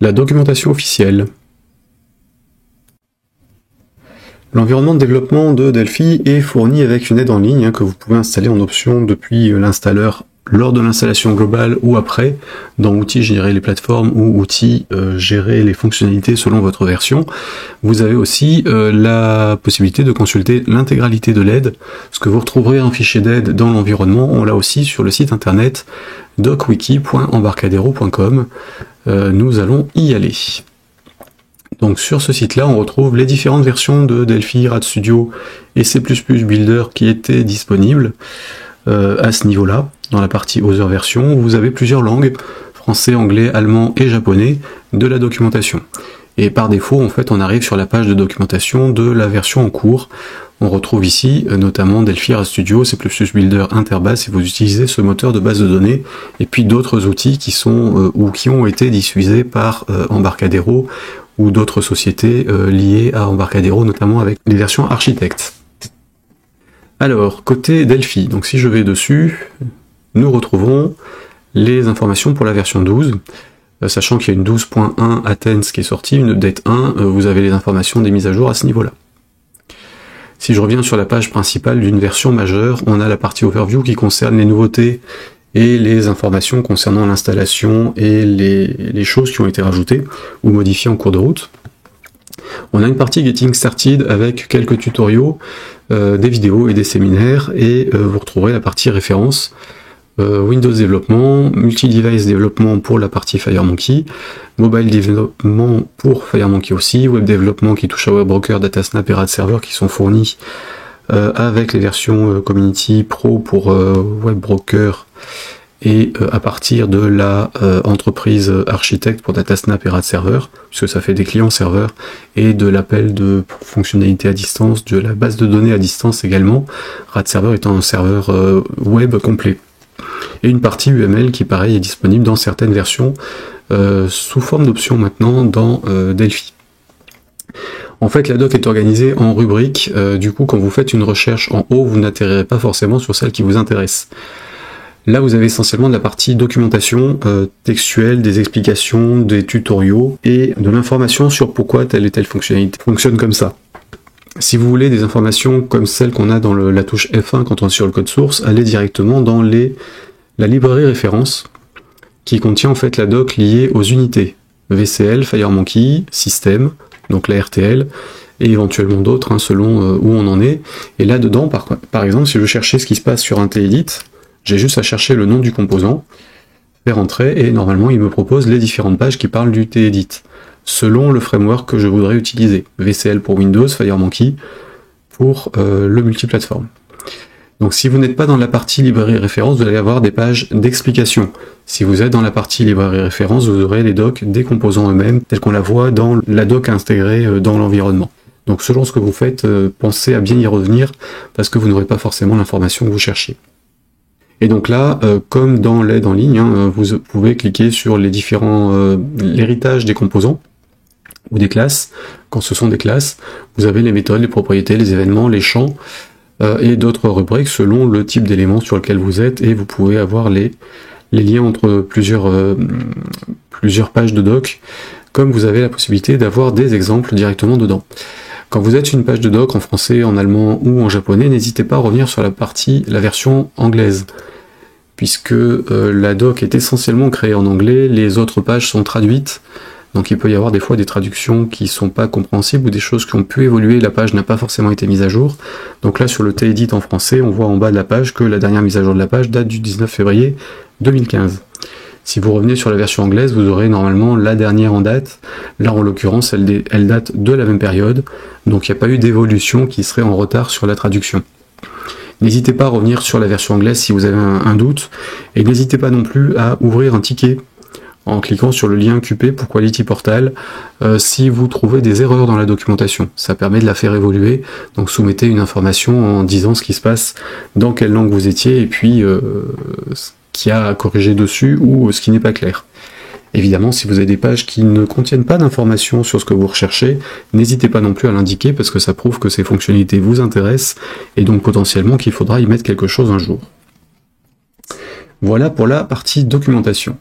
La documentation officielle. L'environnement de développement de Delphi est fourni avec une aide en ligne que vous pouvez installer en option depuis l'installeur lors de l'installation globale ou après, dans outils gérer les plateformes ou outils gérer les fonctionnalités selon votre version. Vous avez aussi la possibilité de consulter l'intégralité de l'aide. Ce que vous retrouverez en fichier d'aide dans l'environnement, on l'a aussi sur le site internet docwiki.embarcadero.com. Nous allons y aller. Donc sur ce site-là, on retrouve les différentes versions de Delphi, RadStudio et C++ Builder qui étaient disponibles à ce niveau-là. Dans la partie Other version, vous avez plusieurs langues, français, anglais, allemand et japonais, de la documentation. Et par défaut, en fait, on arrive sur la page de documentation de la version en cours. On retrouve ici notamment Delphi, RadStudio, C++ Builder, Interbase si vous utilisez ce moteur de base de données, et puis d'autres outils qui sont ou qui ont été diffusés par Embarcadero ou d'autres sociétés liées à Embarcadero, notamment avec les versions architectes. Alors, côté Delphi, donc si je vais dessus, nous retrouvons les informations pour la version 12, sachant qu'il y a une 12.1 Athens qui est sortie, une update 1, vous avez les informations des mises à jour à ce niveau-là. Si je reviens sur la page principale d'une version majeure, on a la partie overview qui concerne les nouveautés et les informations concernant l'installation et les choses qui ont été rajoutées ou modifiées en cours de route. On a une partie Getting Started avec quelques tutoriaux, des vidéos et des séminaires, et vous retrouverez la partie références, Windows développement, multi-device développement pour la partie FireMonkey, mobile développement pour FireMonkey aussi, web développement qui touche à WebBroker, DataSnap et RadServer qui sont fournis avec les versions Community Pro pour WebBroker et à partir de la entreprise architecte pour DataSnap et RadServer, puisque ça fait des clients serveurs, et de l'appel de fonctionnalités à distance, de la base de données à distance également, RadServer étant un serveur web complet. Et une partie UML qui pareil est disponible dans certaines versions sous forme d'options maintenant dans Delphi. En fait, la doc est organisée en rubriques, du coup quand vous faites une recherche en haut, vous n'atterrirez pas forcément sur celle qui vous intéresse. Là, vous avez essentiellement de la partie documentation textuelle, des explications, des tutoriaux et de l'information sur pourquoi telle et telle fonctionnalité fonctionne comme ça. Si vous voulez des informations comme celles qu'on a dans la touche F1 quand on est sur le code source, allez directement dans la librairie référence qui contient en fait la doc liée aux unités VCL, FireMonkey, système, donc la RTL, et éventuellement d'autres selon où on en est. Et là-dedans, par exemple, si je veux chercher ce qui se passe sur un TEdit, j'ai juste à chercher le nom du composant, faire entrer, et normalement il me propose les différentes pages qui parlent du TEdit, selon le framework que je voudrais utiliser. VCL pour Windows, FireMonkey pour le multiplateforme. Donc si vous n'êtes pas dans la partie librairie référence, vous allez avoir des pages d'explication. Si vous êtes dans la partie librairie référence, vous aurez les docs des composants eux-mêmes, tels qu'on la voit dans la doc intégrée dans l'environnement. Donc selon ce que vous faites, pensez à bien y revenir, parce que vous n'aurez pas forcément l'information que vous cherchiez. Et donc là, comme dans l'aide en ligne, vous pouvez cliquer sur les différents l'héritage des composants ou des classes. Quand ce sont des classes, vous avez les méthodes, les propriétés, les événements, les champs et d'autres rubriques selon le type d'élément sur lequel vous êtes, et vous pouvez avoir les liens entre plusieurs pages de doc, comme vous avez la possibilité d'avoir des exemples directement dedans. Quand vous êtes sur une page de doc en français, en allemand ou en japonais, n'hésitez pas à revenir sur la version anglaise, puisque la doc est essentiellement créée en anglais, les autres pages sont traduites, donc il peut y avoir des fois des traductions qui sont pas compréhensibles ou des choses qui ont pu évoluer, la page n'a pas forcément été mise à jour. Donc là sur le TEdit en français, on voit en bas de la page que la dernière mise à jour de la page date du 19 février 2015. Si vous revenez sur la version anglaise, vous aurez normalement la dernière en date. Là, en l'occurrence, elle date de la même période, donc il n'y a pas eu d'évolution qui serait en retard sur la traduction. N'hésitez pas à revenir sur la version anglaise si vous avez un doute, et n'hésitez pas non plus à ouvrir un ticket en cliquant sur le lien QP pour Quality Portal si vous trouvez des erreurs dans la documentation. Ça permet de la faire évoluer, donc soumettez une information en disant ce qui se passe, dans quelle langue vous étiez, et puis ce qu'il y a à corriger dessus ou ce qui n'est pas clair. Évidemment, si vous avez des pages qui ne contiennent pas d'informations sur ce que vous recherchez, n'hésitez pas non plus à l'indiquer parce que ça prouve que ces fonctionnalités vous intéressent et donc potentiellement qu'il faudra y mettre quelque chose un jour. Voilà pour la partie documentation.